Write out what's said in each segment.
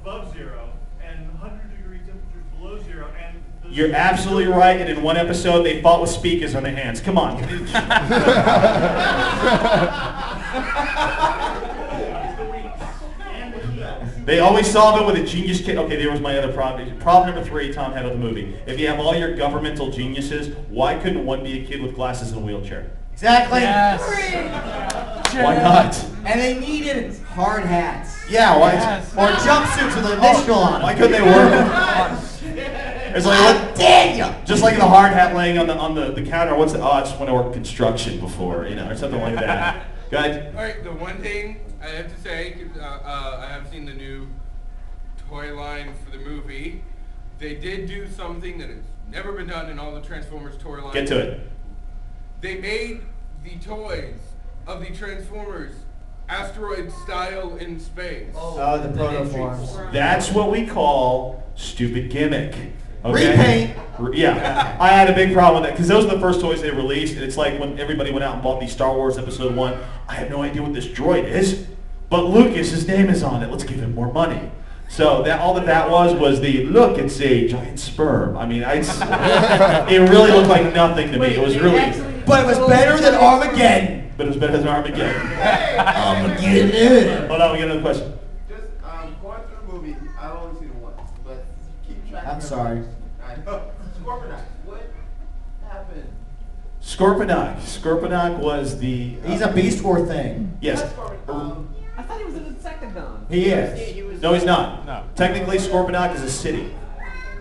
above zero and 100-degree temperatures below zero. And you're absolutely right. And in one episode, they fought with speakers on their hands. Come on. They always solve it with a genius kid. Okay, there was my other problem. Problem number 3 Tom had with the movie. If you have all your governmental geniuses, why couldn't one be a kid with glasses and a wheelchair? Exactly. Yes. Why not? And they needed hard hats. Yeah, why? Yes. Or jumpsuits with an initial on Why them. couldn't they work? It's like, Daniel! just like the hard hat laying on the counter. What's the? Oh, I just want to work construction before, or something like that. Go ahead. All right, the one thing I have to say, 'cause, I have seen the new toy line for the movie. They did do something that has never been done in all the Transformers toy lines. Get to it. They made the toys of the Transformers asteroid style in space. Oh, the protoforms. That's what we call stupid gimmick. Okay? Repaint. Yeah, I had a big problem with that because those are the first toys they released, and it's like when everybody went out and bought the Star Wars Episode 1. I have no idea what this droid is, but Lucas, his name is on it. Let's give him more money. So that all that was the look. It's a giant sperm. I mean, it really looked like nothing to me. It was really, But it was better than Armageddon. but it was better than Armageddon. Armageddon. Hold on, we got another question. Just going through the movie, I've only seen it once, but keep track. I'm sorry. I know. Scorponok, what happened? Scorponok was the. He's a Beast War thing. Yes. I thought he was in the Insectadon. He is. No, he's not. No. Technically, Scorponok is a city.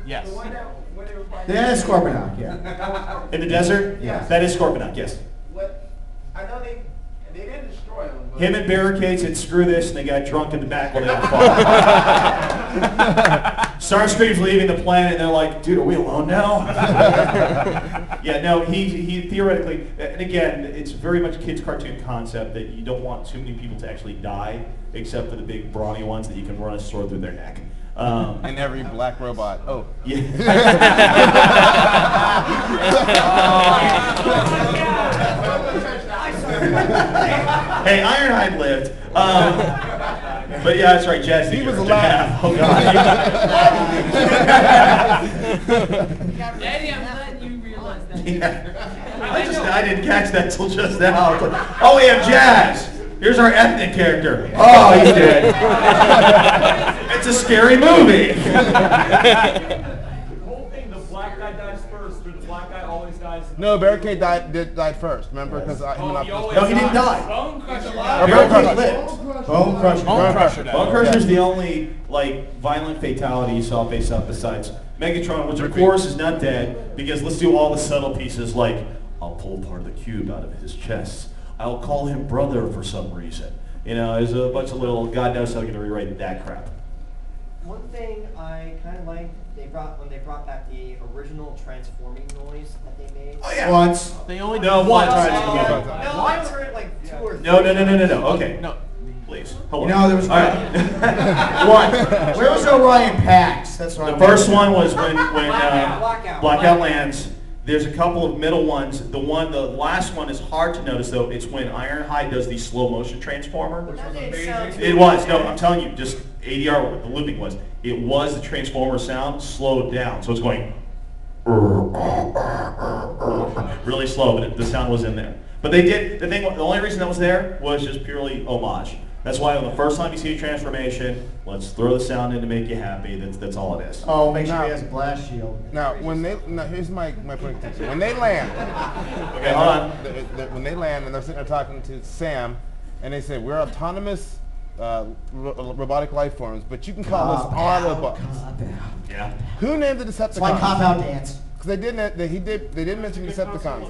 Yes. The one that when they were fighting. That is Scorponok, yeah. In the desert? Yes. That is Scorponok, yes. What? I know they didn't destroy him. But Him and Barricade said, screw this, and they got drunk in the back while they were falling. Starscream's leaving the planet, and they're like, dude, are we alone now? Yeah, no, he theoretically, and again, it's very much a kid's cartoon concept that you don't want too many people to actually die, except for the big brawny ones that you can run a sword through their neck. And every black robot. Oh. Yeah. Hey, Ironhide lived. But yeah, that's right, Jazz. He was alive. Oh God. Daddy, I'm glad you realized that. Yeah. I didn't catch that till just now. It's like, oh, we have Jazz. Here's our ethnic character. Oh, he's dead. It's a scary movie. The whole thing, the black guy dies first, or the black guy always dies. No, Barricade died first. Remember, because Oh, he always No, he didn't die. Bone Crusher Barricade lived. Bone Crusher. Bone Crusher. Bone Crusher's the only violent fatality you saw face up besides Megatron, which of course is not dead, because let's do all the subtle pieces like I'll pull part of the cube out of his chest. I'll call him brother for some reason. There's a bunch of little God knows how they're gonna rewrite that crap. One thing I kind of liked when they brought back the original transforming noise that they made. Oh yeah. Once. They only No, did once. one. No, I heard it like 2 or 3. No. Okay. No. Please. Hold You on. know, there was All right. One. Where was Orion Pax? That's what The I'm first one was when Blackout. lands. There's a couple of middle ones. The last one is hard to notice though. It's when Ironhide does the slow motion transformer. That didn't sound too It was. No, I'm telling you, just ADR, the looping was. It was the transformer sound slowed down. So it's going really slow, but the sound was in there. But they did, the only reason that was there was just purely homage. That's why on the first time you see a transformation, let's throw the sound in to make you happy. That's all it is. Oh, make sure he has a blast shield. Now, here's my point of contention. When they land, Okay, hold on. when they land and they're sitting there talking to Sam, and they say, we're autonomous robotic life forms, but you can call us Autobots. Yeah. Who named the It's Decepticons? like cop-out dance. Because they did mention Decepticons.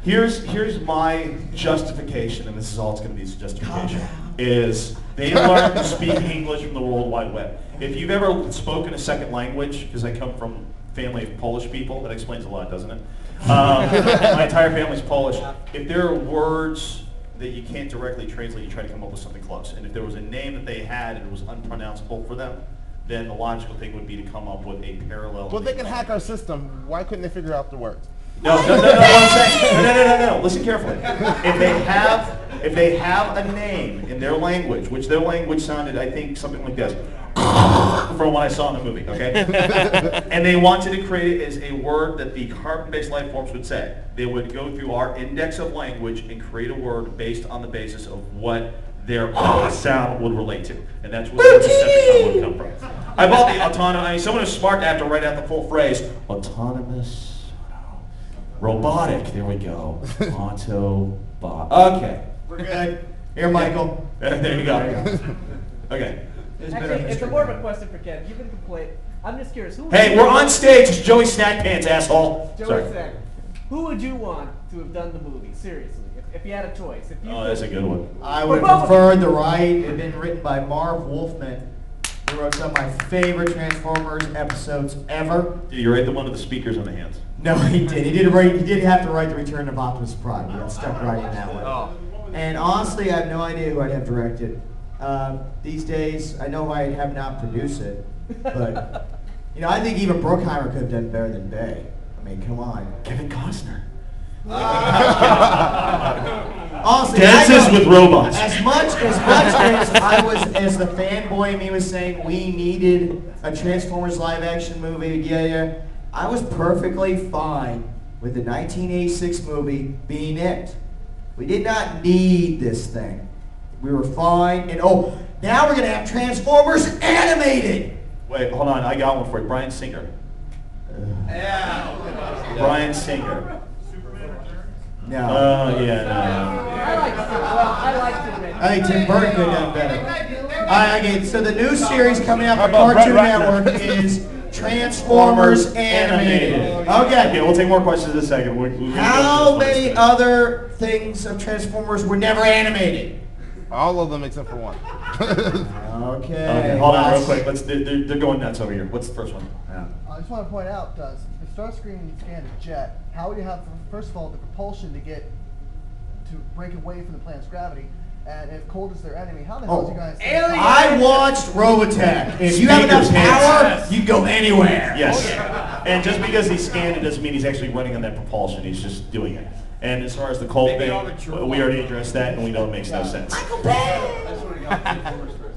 Here's my justification, and this is all it's going to be, is justification, is they learned to speak English from the World Wide Web. If you've ever spoken a second language, because I come from a family of Polish people, that explains a lot, doesn't it? My entire family's Polish. If there are words that you can't directly translate, you try to come up with something close. And if there was a name that they had and it was unpronounceable for them, then the logical thing would be to come up with a parallel. Well, they can hack our system. Why couldn't they figure out the words? No, what I'm saying. No. Listen carefully. If they have a name in their language, which their language sounded, I think, something like this. from what I saw in the movie, okay? And they wanted to create it as a word that the carbon-based life forms would say. They would go through our index of language and create a word based on the basis of what their sound would relate to. And that's where the Decepticon would come from. I bought the autonomous, I mean, someone who's smart to have to write out the full phrase, autonomous, robotic, there we go, Autobot. Okay. We're good. Here, Michael. There you go. Okay. Actually, it's more of a question for Ken. You've been complaining. I'm just curious. Who Hey, we're on stage. It's Joey Snackpants, asshole. Joey Sorry. Snack. Who would you want to have done the movie? Seriously, if you had a choice. If you Oh, that's a good one. I would have preferred the ride. It had been written by Marv Wolfman, who wrote some of my favorite Transformers episodes ever. Did you write the one with the speakers on the hands? No, he did. He did have to write the Return of Optimus Prime. He got stuck writing that one. Oh. And honestly, I have no idea who I'd have directed. These days, I know I'd have not produced it, but I think even Bruckheimer could have done better than Bay. I mean, come on. Kevin Costner. Honestly, Dances with robots. As much as as the fanboy in me was saying we needed a Transformers live action movie, yeah, I was perfectly fine with the 1986 movie being it. We did not need this thing. We were fine, and now we're gonna have Transformers animated. Wait, hold on. I got one for you. Bryan Singer. Bryan Singer. No. Oh, yeah, no. I like Superman. I think Tim Burton could have done better. Okay, so the new series coming out How from about Cartoon Brett Ratner? Network is Transformers Animated. Okay, Okay. we'll take more questions in a second. How many other things of Transformers were never animated? All of them except for one. Okay. Okay, hold on real quick. They're going nuts over here. What's the first one? I just want to point out, the Starscream scanned a jet. How would you have, first of all, the propulsion to break away from the planet's gravity? And if cold is their enemy, how the hell do you guys? I watched Robotech. If you have enough power, you can go anywhere. Yes. And just because he's scanned it doesn't mean he's actually running on that propulsion. He's just doing it. And as far as the cold Maybe all the thing, true we already addressed that, and we know it makes no sense. I just want to go Transformers first.